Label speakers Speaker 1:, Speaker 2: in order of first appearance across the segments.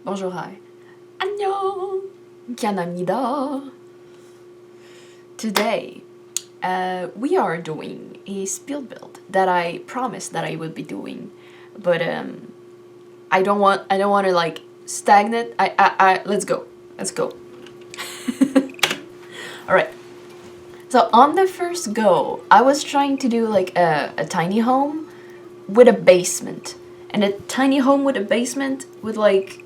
Speaker 1: Bonjour, hi. 안녕. 미안합니다. Today, we are doing a spiel build that I promised that I would be doing, but I don't want to like stagnate. Let's go. All right. So on the first go, I was trying to do like a tiny home with a basement, and a tiny home with a basement with like.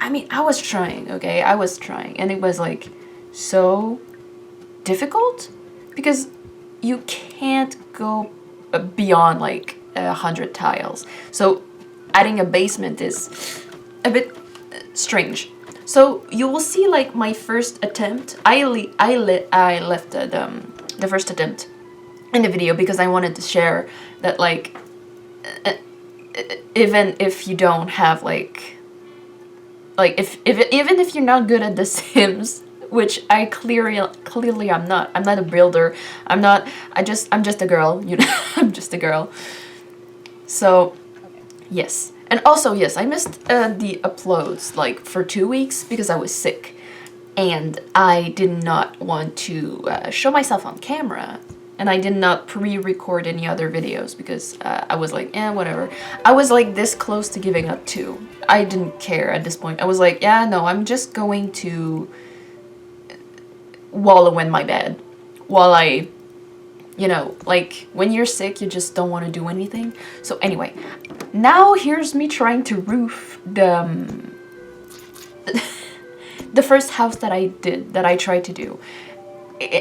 Speaker 1: I was trying, okay? I was trying, and it was like so difficult because you can't go beyond like 100 tiles. So adding a basement is a bit strange. So you will see like my first attempt. I left the first attempt in the video because I wanted to share that like even if you don't have like even if you're not good at The Sims, which I clearly I'm not. I'm not a builder. I'm just a girl. You know, I'm just a girl. So, yes, and also yes, I missed the uploads like for 2 weeks because I was sick, and I did not want to show myself on camera. And I did not pre-record any other videos because I was like, whatever. I was like this close to giving up too. I didn't care at this point. I was like, yeah, no, I'm just going to wallow in my bed while I, you know, like when you're sick, you just don't want to do anything. So anyway, now here's me trying to roof the first house that I tried to do.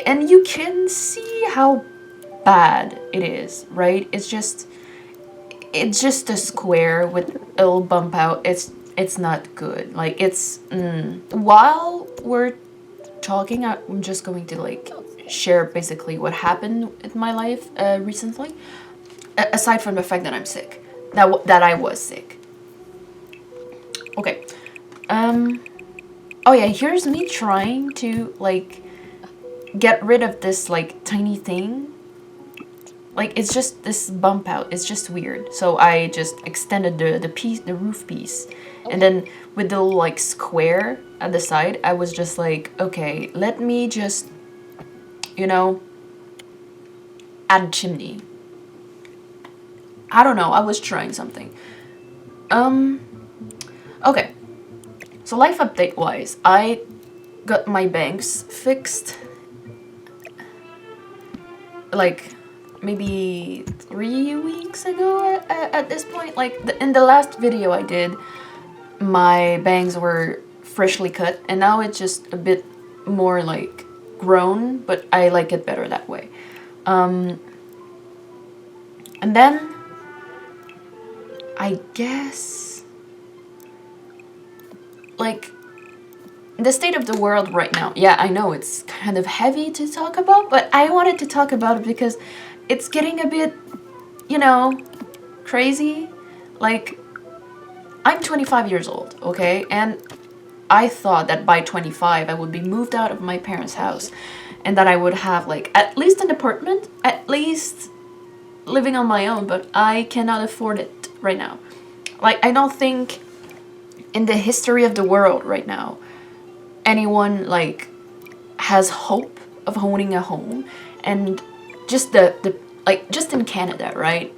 Speaker 1: And you can see how bad it is, right? It's just a square with a little bump out. It's not good. Like it's while we're talking, I'm just going to like share basically what happened in my life recently. Aside from the fact that I'm sick, that I was sick. Okay. Oh yeah, here's me trying to like get rid of this like tiny thing. Like it's just this bump out. It's just weird. So I just extended the roof piece, and then with the little like square at the side, I was just like, okay, let me just, you know, add a chimney. I don't know. I was trying something. Okay. So life update wise, I got my banks fixed. Like maybe 3 weeks ago at this point. Like in the last video I did, my bangs were freshly cut, and now it's just a bit more like grown, but I like it better that way. And then I guess like the state of the world right now. Yeah, I know it's kind of heavy to talk about, but I wanted to talk about it because it's getting a bit, you know, crazy. Like, I'm 25 years old, okay? And I thought that by 25 I would be moved out of my parents' house and that I would have like at least an apartment, at least living on my own, but I cannot afford it right now. Like, I don't think in the history of the world right now anyone like has hope of owning a home. And just the like just in Canada, right?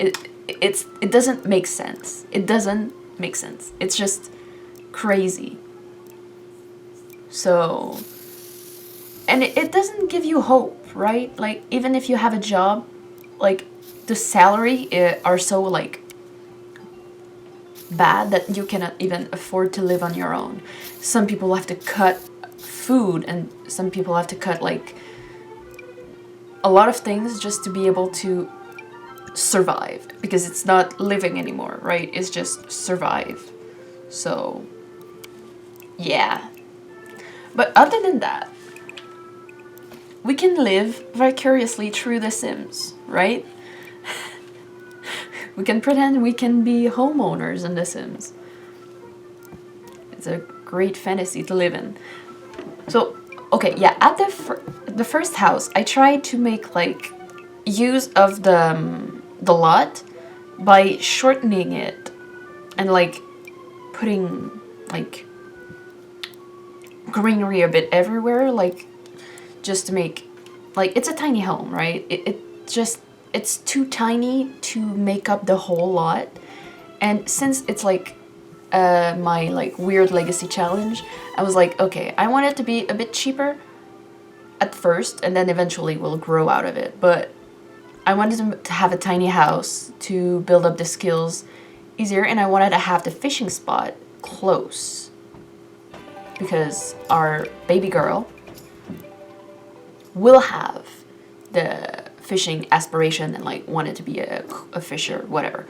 Speaker 1: It doesn't make sense. It doesn't make sense. It's just crazy. So, and it doesn't give you hope, right? Like even if you have a job, like the salary are so like bad that you cannot even afford to live on your own. Some people have to cut food, and some people have to cut like a lot of things just to be able to survive, because it's not living anymore, right? It's just survive. So yeah, but other than that, we can live vicariously through The Sims, right? We can pretend we can be homeowners in The Sims. It's a great fantasy to live in. So, okay, yeah, at the first house, I tried to make like use of the the lot by shortening it and like putting like greenery a bit everywhere, like just to make, like, it's a tiny home, right? It's too tiny to make up the whole lot. And since it's like my like weird legacy challenge, I was like, okay, I want it to be a bit cheaper at first, and then eventually we'll grow out of it. But I wanted to have a tiny house to build up the skills easier, and I wanted to have the fishing spot close because our baby girl will have the fishing aspiration and like wanted to be a fisher, whatever.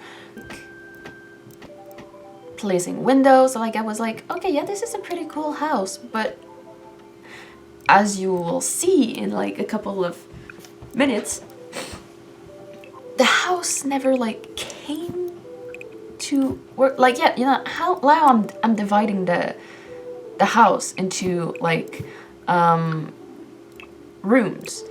Speaker 1: Placing windows, like I was like, okay, yeah, this is a pretty cool house, but as you will see in like a couple of minutes, the house never like came to work. Like, yeah, you know how now I'm dividing the house into like rooms,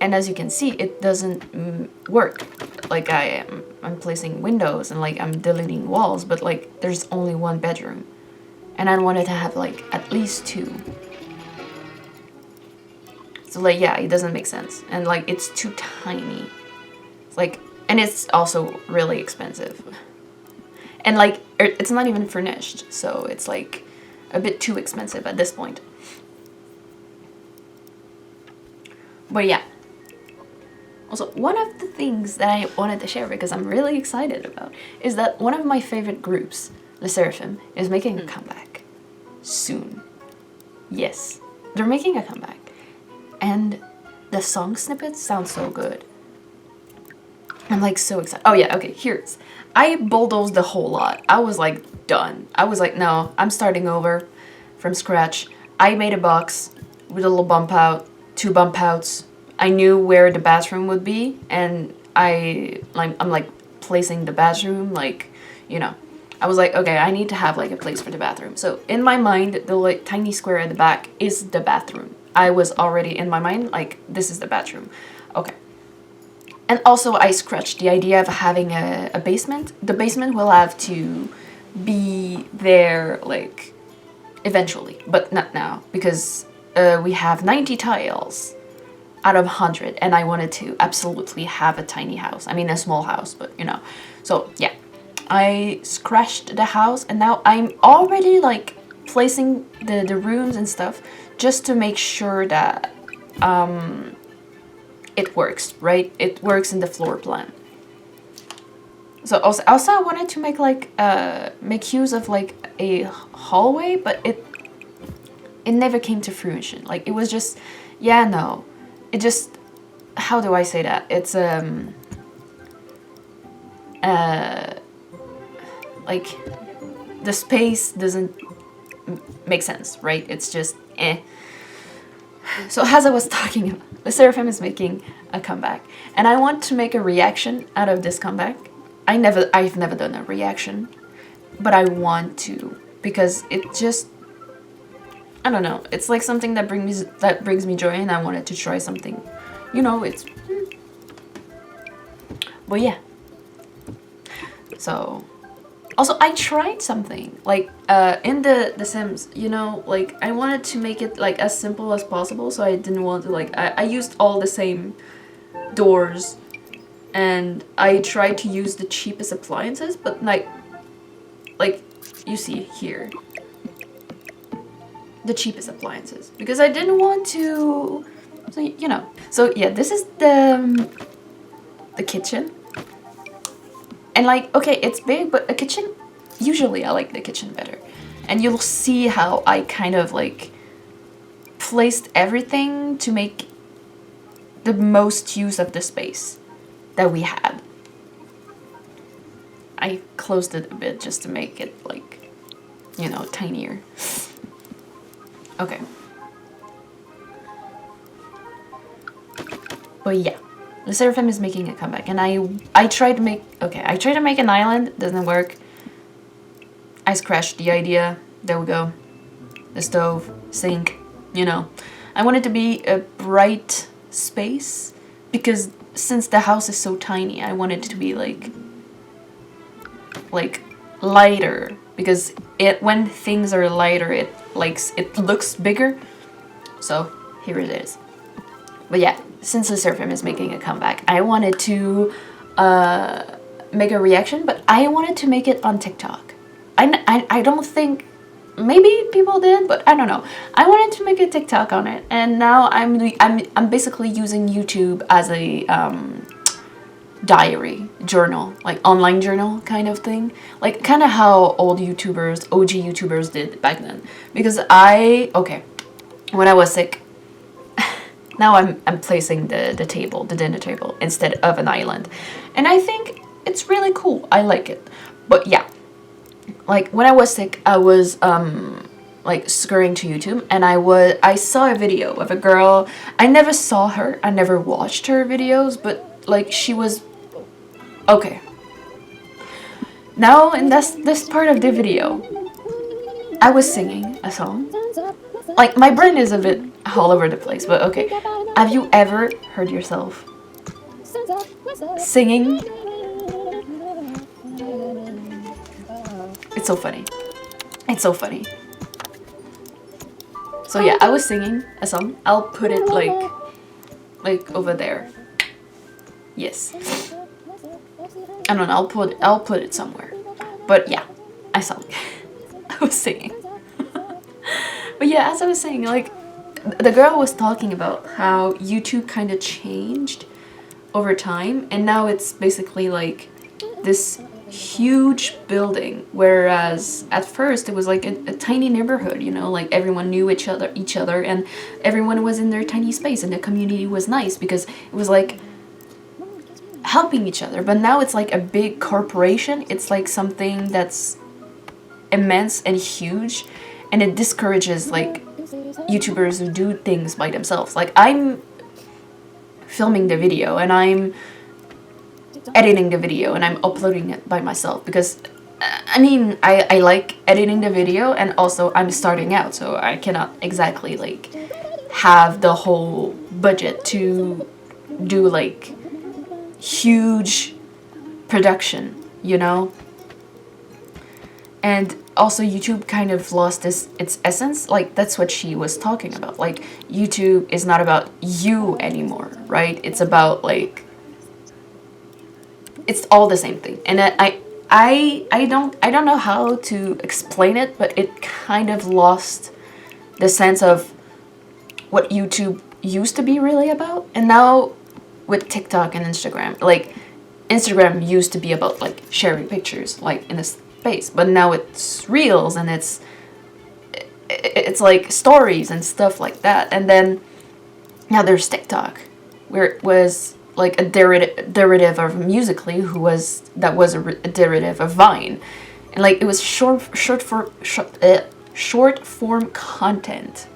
Speaker 1: and as you can see, it doesn't work. Like I'm placing windows and like I'm deleting walls, but like there's only one bedroom, and I wanted to have like at least two. So like, yeah, it doesn't make sense, and like it's too tiny. It's like, and it's also really expensive, and like it's not even furnished, so it's like a bit too expensive at this point. But yeah. Also, one of the things that I wanted to share, because I'm really excited about, is that one of my favorite groups, Le Seraphim, is making a comeback soon. Yes, they're making a comeback. And the song snippets sound so good. I'm like so excited. Oh yeah, okay, here's. I bulldozed the whole lot. I was like done. I was like, no, I'm starting over from scratch. I made a box with a little bump out, 2 bump outs. I knew where the bathroom would be, and I'm like placing the bathroom, like, you know. I was like, okay, I need to have like a place for the bathroom. So in my mind, the like tiny square at the back is the bathroom. I was already in my mind like, this is the bathroom. Okay. And also I scratched the idea of having a basement. The basement will have to be there like eventually, but not now, because we have 90 tiles out of 100, and I wanted to absolutely have a tiny house. I mean, a small house, but you know. So yeah, I scratched the house, and now I'm already like placing the rooms and stuff just to make sure that it works, right? It works in the floor plan. So also I wanted to make like make use of like a hallway, but it never came to fruition. Like, it was just, yeah, no. It just, how do I say that? It's like the space doesn't make sense, right? It's just eh. So as I was talking about, the Seraphim is making a comeback, and I want to make a reaction out of this comeback. I've never done a reaction, but I want to, because it just, I don't know, it's like something that brings me joy, and I wanted to try something, you know. It's but yeah. So also I tried something like in the Sims, you know, like I wanted to make it like as simple as possible, so I didn't want to like I used all the same doors, and I tried to use the cheapest appliances, but like you see here, the cheapest appliances, because I didn't want to, so, you know. So yeah, this is the kitchen, and like, okay, it's big, but a kitchen, usually I like the kitchen better, and you'll see how I kind of like placed everything to make the most use of the space that we had. I closed it a bit just to make it like, you know, tinier. Okay. But yeah, the Seraphim is making a comeback, and I tried to make, okay, I tried to make an island, doesn't work. I scratched the idea. There we go. The stove, sink, you know. I want it to be a bright space because since the house is so tiny, I want it to be like lighter, because when things are lighter, it looks bigger. So here it is. But yeah, since the Seraphim is making a comeback, I wanted to make a reaction, but I wanted to make it on TikTok. I don't think, maybe people did, but I don't know. I wanted to make a TikTok on it, and now I'm basically using YouTube as a diary journal, like online journal kind of thing, like kind of how OG YouTubers did back then. Because when I was sick, now I'm placing the dinner table instead of an island, and I think it's really cool. I like it. But yeah, like when I was sick, I was like scurrying to YouTube, and I saw a video of a girl. I never saw her, I never watched her videos, but like she was okay. Now in this part of the video, I was singing a song. Like my brain is a bit all over the place, but okay. Have you ever heard yourself singing? It's so funny. It's so funny. So yeah, I was singing a song. I'll put it like over there. Yes. I don't know, I'll put it somewhere. But yeah, I sang. I was singing. But yeah, as I was saying, like the girl was talking about how YouTube kind of changed over time, and now it's basically like this huge building, whereas at first it was like a tiny neighborhood, you know, like everyone knew each other, and everyone was in their tiny space, and the community was nice because it was like helping each other. But now it's like a big corporation. It's like something that's immense and huge, and it discourages like YouTubers who do things by themselves. Like I'm filming the video and I'm editing the video and I'm uploading it by myself, because I mean I like editing the video, and also I'm starting out, so I cannot exactly like have the whole budget to do like huge production, you know. And also YouTube kind of lost its essence. Like that's what she was talking about. Like YouTube is not about you anymore, right? It's about like, it's all the same thing. And I don't know how to explain it, but it kind of lost the sense of what YouTube used to be really about. And now with TikTok and Instagram, like Instagram used to be about like sharing pictures like in a space, but now it's reels and it's like stories and stuff like that. And then now there's TikTok, where it was like a derivative of Musical.ly, that was a derivative of Vine, and like it was short form content,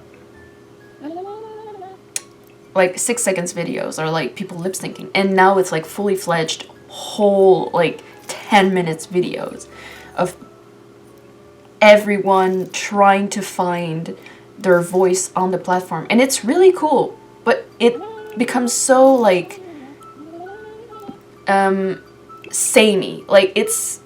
Speaker 1: like 6 seconds videos, or like people lip syncing. And now it's like fully fledged whole like 10 minutes videos of everyone trying to find their voice on the platform, and it's really cool. But it becomes so like samey. Like it's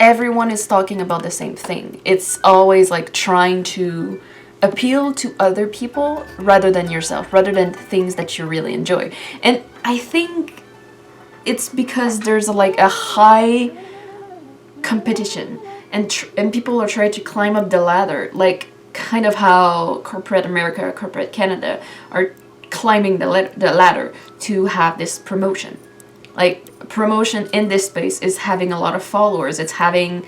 Speaker 1: everyone is talking about the same thing. It's always like trying to appeal to other people rather than yourself, rather than things that you really enjoy. And I think it's because there's like a high competition, and people are trying to climb up the ladder, like kind of how corporate America, corporate Canada are climbing the ladder to have this promotion. Like promotion in this space is having a lot of followers. It's having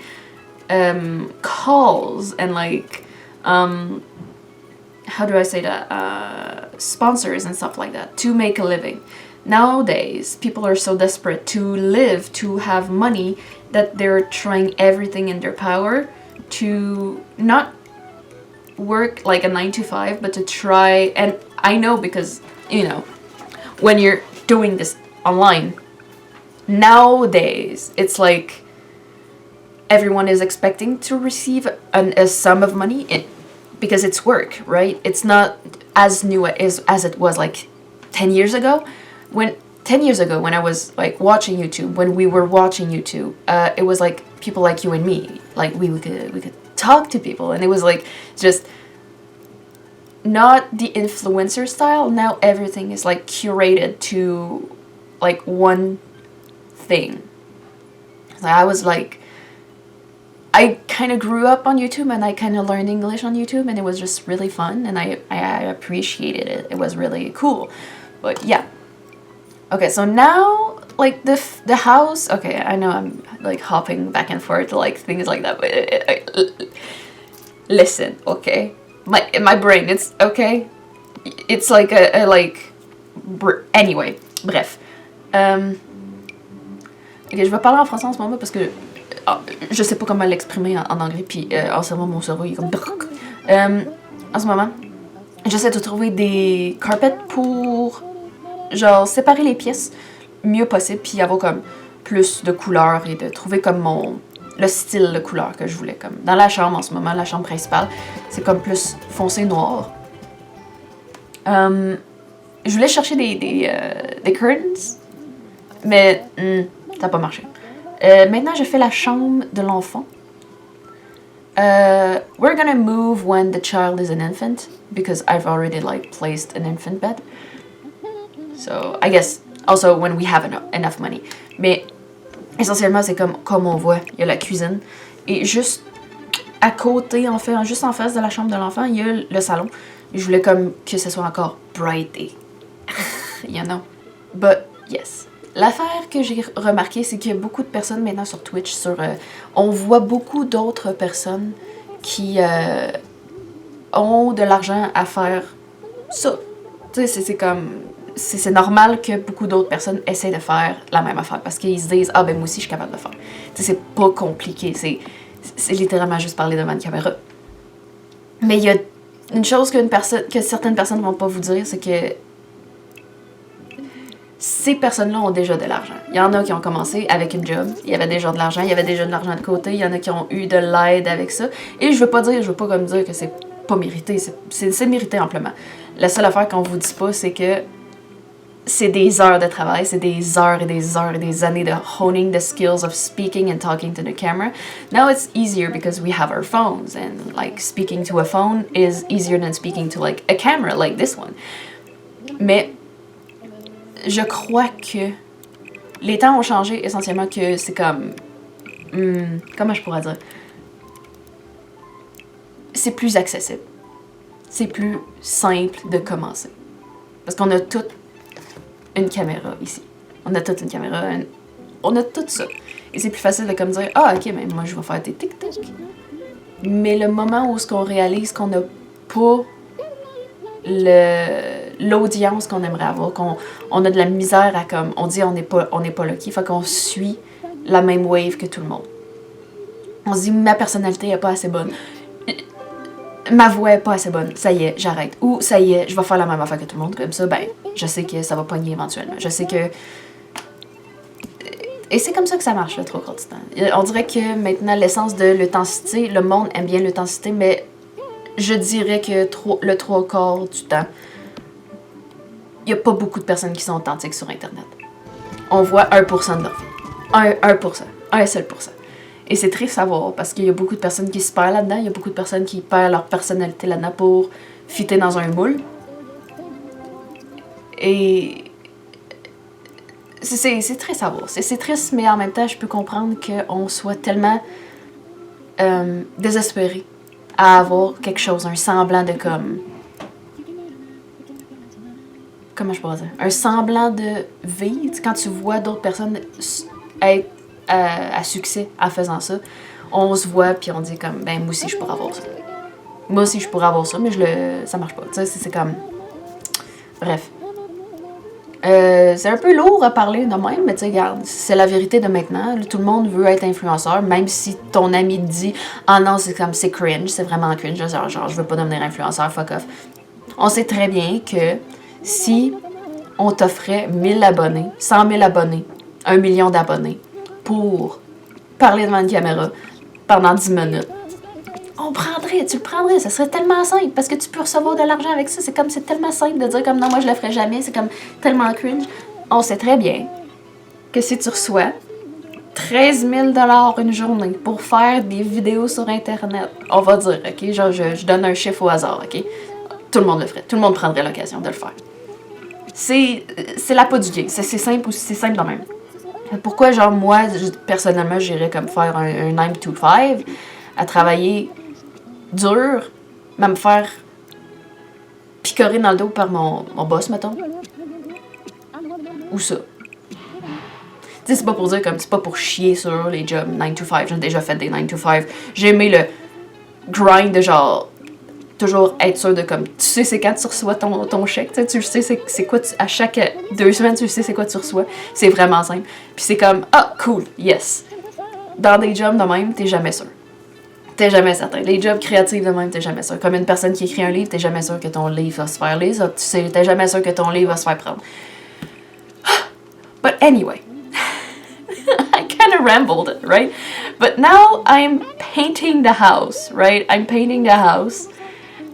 Speaker 1: calls and like how do I say that, sponsors and stuff like that to make a living. Nowadays people are so desperate to live, to have money, that they're trying everything in their power to not work like a 9 to 5, but to try. And I know, because you know, when you're doing this online nowadays, it's like everyone is expecting to receive a sum of money, because it's work, right? It's not as new as it was like 10 years ago, when 10 years ago when I was like watching YouTube, when we were watching YouTube, it was like people like you and me, like we could talk to people, and it was like just not the influencer style. Now everything is like curated to like one thing. So I was like, I kind of grew up on YouTube and I kind of learned English on YouTube, and it was just really fun, and I appreciated it. It was really cool. But yeah. Okay, so now like the house. Okay, I know I'm like hopping back and forth to like things like that, but listen, okay. My brain, it's okay. It's like a like anyway. Bref. Ok, je vais parler en français en ce moment parce que je sais pas comment l'exprimer en anglais, puis en ce moment mon cerveau il est comme en ce moment j'essaie de trouver des carpets pour genre séparer les pièces mieux possible, puis avoir comme plus de couleurs et de trouver comme le style de couleur que je voulais. Comme dans la chambre en ce moment, la chambre principale, c'est comme plus foncé noir. Je voulais chercher des curtains, mais ça n'a pas marché. Maintenant, je fais la chambre de l'enfant. We're gonna move when the child is an infant, because I've already like placed an infant bed. So I guess also when we have enough money. Mais essentiellement, c'est comme on voit, il y a la cuisine. Et juste à côté, en fait, juste en face de la chambre de l'enfant, il y a le salon. Et je voulais comme que ce soit encore bright et... you know. But yes. L'affaire que j'ai remarqué, c'est qu'il y a beaucoup de personnes maintenant sur Twitch, on voit beaucoup d'autres personnes qui ont de l'argent à faire ça. Tu sais, c'est comme... C'est normal que beaucoup d'autres personnes essaient de faire la même affaire parce qu'ils se disent « Ah, ben moi aussi, je suis capable de le faire. » Tu sais, c'est pas compliqué. C'est littéralement juste parler devant une caméra. Mais il y a une chose que certaines personnes vont pas vous dire, c'est que ces personnes-là ont déjà de l'argent. Il y en a qui ont commencé avec une job, il y avait déjà de l'argent, il y avait déjà de l'argent de côté, il y en a qui ont eu de l'aide avec ça. Et je veux pas comme dire que c'est pas mérité, c'est mérité amplement. La seule affaire qu'on vous dit pas, c'est que c'est des heures de travail, c'est des heures et des heures et des années de honing the skills of speaking and talking to the camera. Now it's easier because we have our phones, and like speaking to a phone is easier than speaking to like a camera like this one. Mais je crois que les temps ont changé essentiellement, que c'est comme... comment je pourrais dire? C'est plus accessible. C'est plus simple de commencer. Parce qu'on a toute une caméra ici. On a toute une caméra, on a tout ça. Et c'est plus facile de comme dire « Ah, ok, mais moi je vais faire des tic-tac. » Mais le moment où on réalise qu'on n'a pas l'audience qu'on aimerait avoir, qu'on a de la misère à comme... On dit on n'est pas lucky, fait qu'on suit la même wave que tout le monde. On se dit « Ma personnalité n'est pas assez bonne. Ma voix est pas assez bonne, ça y est, j'arrête. » Ou « Ça y est, je vais faire la même affaire que tout le monde. » Comme ça, ben, je sais que ça va pogner éventuellement. Je sais que... Et c'est comme ça que ça marche, le trois quarts du temps. On dirait que maintenant, l'essence de l'authenticité, le monde aime bien l'authenticité, mais je dirais que le trois quarts du temps, il n'y a pas beaucoup de personnes qui sont authentiques sur Internet. On voit 1% de leur vie. 1%. Un seul %. Et c'est triste à voir parce qu'il y a beaucoup de personnes qui se perdent là-dedans. Il y a beaucoup de personnes qui perdent leur personnalité là-dedans pour fitter dans un moule. Et c'est triste à voir. C'est triste, mais en même temps, je peux comprendre qu'on soit tellement désespéré à avoir quelque chose, un semblant de comme... Comment je pourrais dire? Un semblant de vie. Quand tu vois d'autres personnes être à succès en faisant ça, on se voit puis on dit comme ben moi aussi je pourrais avoir ça. Moi aussi je pourrais avoir ça, mais ça marche pas. Tu sais, c'est comme... Bref. C'est un peu lourd à parler de même, mais tu sais, regarde, c'est la vérité de maintenant. Tout le monde veut être influenceur, même si ton ami te dit « Ah non, c'est cringe, c'est vraiment cringe, genre je veux pas devenir influenceur, fuck off. » On sait très bien que si on t'offrait 1000 abonnés, 100 000 abonnés, 1 million d'abonnés pour parler devant une caméra pendant 10 minutes, tu le prendrais, ça serait tellement simple parce que tu peux recevoir de l'argent avec ça. C'est tellement simple de dire comme non, moi je le ferais jamais, c'est comme tellement cringe. on sait très bien que si tu reçois 13 000 $ une journée pour faire des vidéos sur Internet, on va dire, ok, genre je donne un chiffre au hasard, ok, tout le monde le ferait, tout le monde prendrait l'occasion de le faire. C'est la peau du game, c'est simple, c'est simple de même. Pourquoi, genre, moi, personnellement, j'irais comme faire un 9 to 5, à travailler dur, mais me faire picorer dans le dos par mon boss, mettons. Ou ça. Tu sais, c'est pas pour dire comme, c'est pas pour chier sur les jobs 9 to 5, j'ai déjà fait des 9 to 5. J'ai aimé le grind de genre, toujours être sûr de comme, tu sais c'est quand tu reçois ton chèque, tu sais c'est quoi, à chaque 2 semaines, tu sais c'est quoi tu reçois. C'est vraiment simple. Puis c'est comme, ah, cool, yes. Dans des jobs de même, t'es jamais sûr. T'es jamais certain. Les jobs créatifs de même, t'es jamais sûr. Comme une personne qui écrit un livre, t'es jamais sûr que ton livre va se faire lire. T'es jamais sûr que ton livre va se faire prendre. But anyway, I kind of rambled, right? But now I'm painting the house, right? I'm painting the house.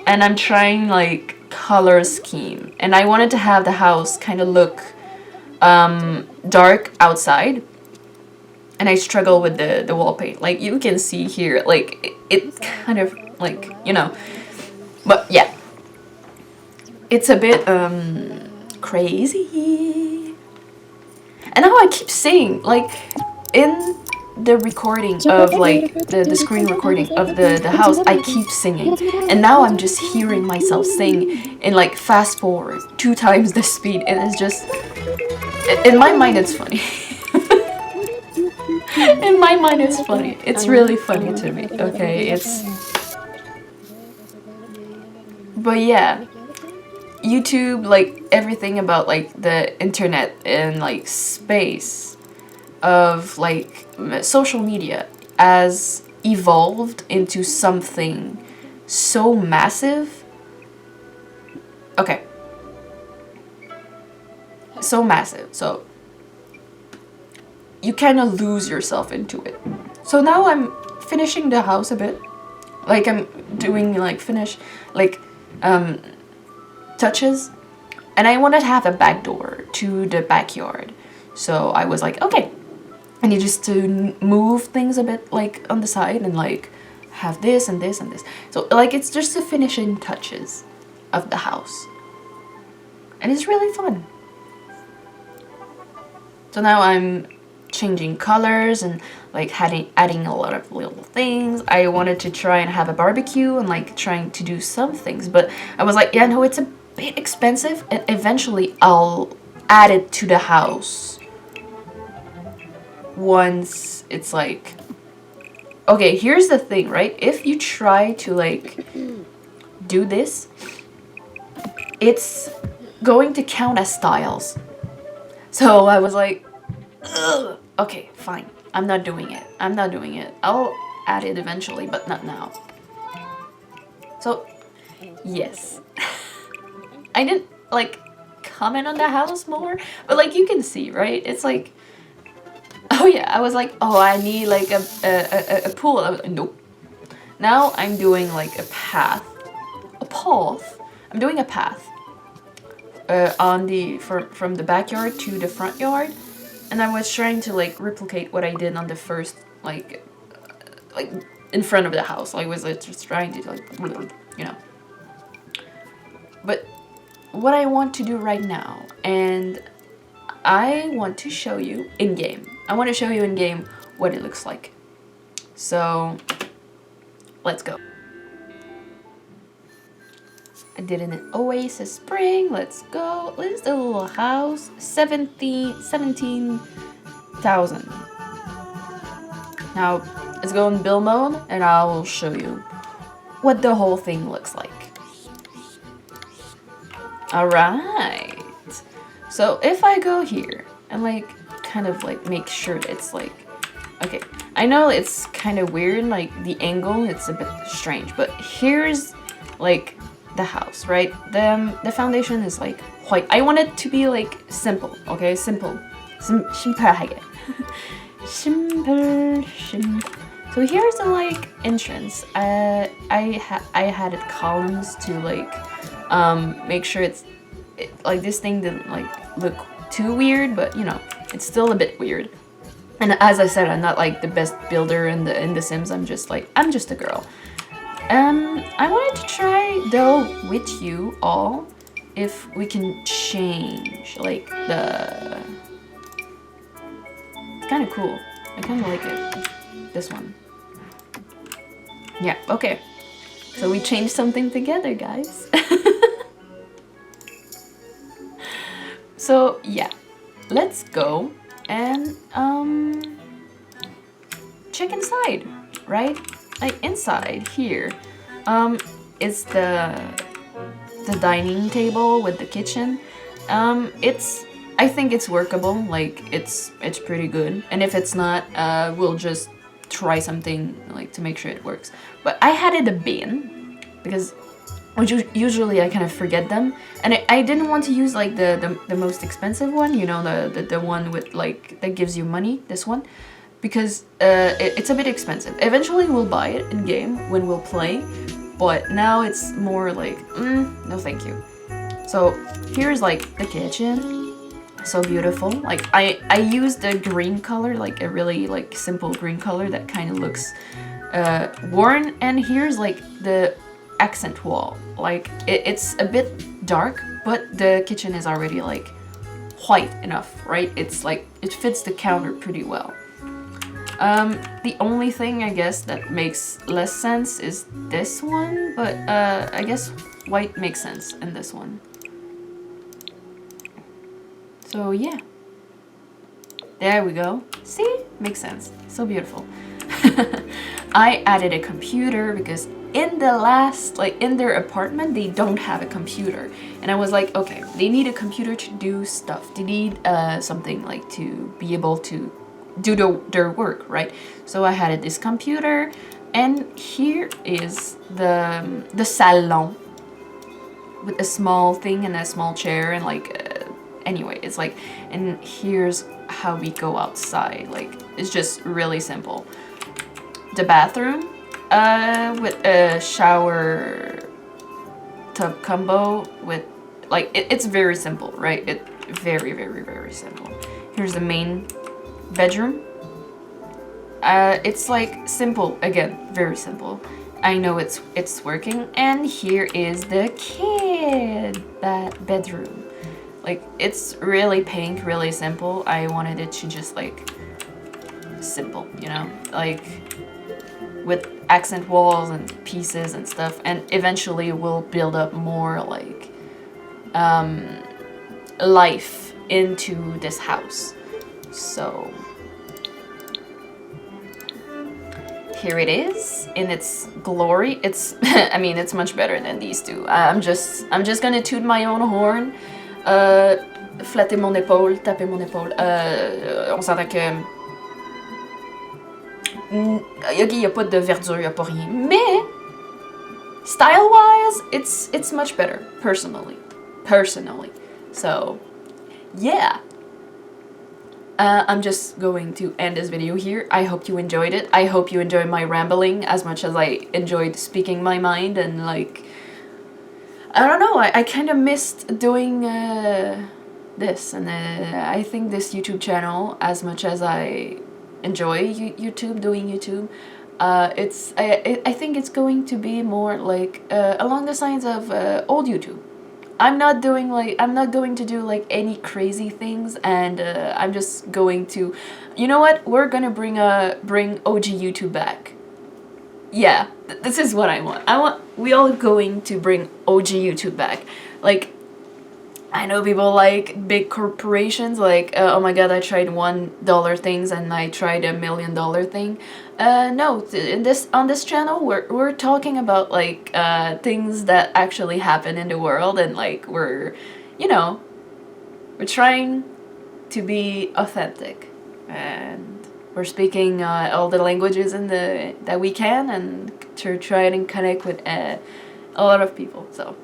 Speaker 1: And I'm trying like color scheme, and I wanted to have the house kind of look dark outside, and I struggle with the wall paint, like you can see here, like it kind of like, you know, but yeah, it's a bit crazy. And now I keep saying, like, in the recording of like the screen recording of the house, I keep singing, and now I'm just hearing myself sing in like fast forward 2 times the speed, and it's just, in my mind it's funny. In my mind it's funny. It's really funny to me, okay? But yeah, YouTube, like everything about like the internet and like space of like social media has evolved into something so massive. Okay. So massive. So you kind of lose yourself into it. So now I'm finishing the house a bit. Like I'm doing like touches. And I wanted to have a back door to the backyard. So I was like, okay, I need just to move things a bit like on the side and like have this and this and this. So like it's just the finishing touches of the house. And it's really fun. So now I'm changing colors and like adding a lot of little things. I wanted to try and have a barbecue and like trying to do some things, but I was like, yeah, no, it's a bit expensive, and eventually I'll add it to the house once it's like, okay, here's the thing, right? If you try to like do this, it's going to count as styles. So I was like, ugh, okay, fine. I'm not doing it. I'll add it eventually, but not now. So, yes. I didn't like comment on the house more, but like you can see, right? It's like, oh yeah, I was like, oh, I need like a pool. I was like, nope. Now I'm doing like a path. I'm doing a path on the from the backyard to the front yard, and I was trying to like replicate what I did on the first like in front of the house. I was like, just trying to like, you know. But what I want to do right now, and I want to show you in game. I want to show you in game what it looks like. So let's go. I did an Oasis Spring. Let's go. This is the little house. 17,000. Now let's go in build mode, and I will show you what the whole thing looks like. Alright. So if I go here and like kind of like make sure that it's like, okay, I know it's kind of weird, like the angle, it's a bit strange, but here's like the house, right? The foundation is like white. I want it to be like simple, okay? Simple. 심플하게. simple. So here's the like entrance. I had it columns to like make sure it's like this thing didn't like look too weird, but you know, it's still a bit weird. And as I said, I'm not like the best builder in the Sims. I'm just a girl. I wanted to try though with you all if we can change like the. It's kind of cool. I kind of like it. This one. Yeah. Okay. So we changed something together, guys. So yeah, let's go and check inside, right? Like inside here, is the dining table with the kitchen. I think it's workable. Like it's pretty good. And if it's not, we'll just try something like to make sure it works. But I had it a bin because usually I kind of forget them, and I didn't want to use like the most expensive one, you know, the one with like that gives you money, this one, because it's a bit expensive. Eventually we'll buy it in game when we'll play, but now it's more like no thank you. So here's like the kitchen, so beautiful. Like I used a green color, like a really like simple green color that kind of looks worn, and here's like the accent wall. Like it's a bit dark, but the kitchen is already like white enough, right? It's like it fits the counter pretty well. The only thing I guess that makes less sense is this one, but I guess white makes sense in this one. So yeah, there we go. See, makes sense. So beautiful. I added a computer because in the last, like in their apartment, they don't have a computer. And I was like, okay, they need a computer to do stuff. They need something like to be able to do their work, right? So I had this computer, and here is the salon with a small thing and a small chair and like, anyway, it's like, and here's how we go outside. Like, it's just really simple. The bathroom, with a shower tub combo with like it's very simple, right? It very simple. Here's the main bedroom. It's like simple again, very simple. I know it's working. And here is the kid bedroom. Like it's really pink, really simple. I wanted it to just like simple, you know, like with accent walls and pieces and stuff, and eventually we'll build up more like life into this house. So here it is in its glory. It's I mean, it's much better than these two. I'm just gonna toot my own horn, flatter mon épaule, taper mon épaule. On s'entend que il n'y a pas de verdure, il n'y a pas rien. Mais, style-wise, it's much better, personally. So, yeah. I'm just going to end this video here. I hope you enjoyed it. I hope you enjoyed my rambling as much as I enjoyed speaking my mind, and like, I don't know, I kind of missed doing this, and I think this YouTube channel, as much as I enjoy doing YouTube, I think it's going to be more like along the lines of old YouTube. I'm not going to do like any crazy things, and I'm just going to, you know what, we're gonna bring OG YouTube back. Yeah, this is what I want. We all going to bring OG YouTube back. Like, I know people like big corporations, like, oh my god, I tried $1 things and I tried $1 million thing. No, on this channel, we're talking about like things that actually happen in the world, and like we're trying to be authentic, and we're speaking all the languages that we can, and to try and connect with a lot of people. So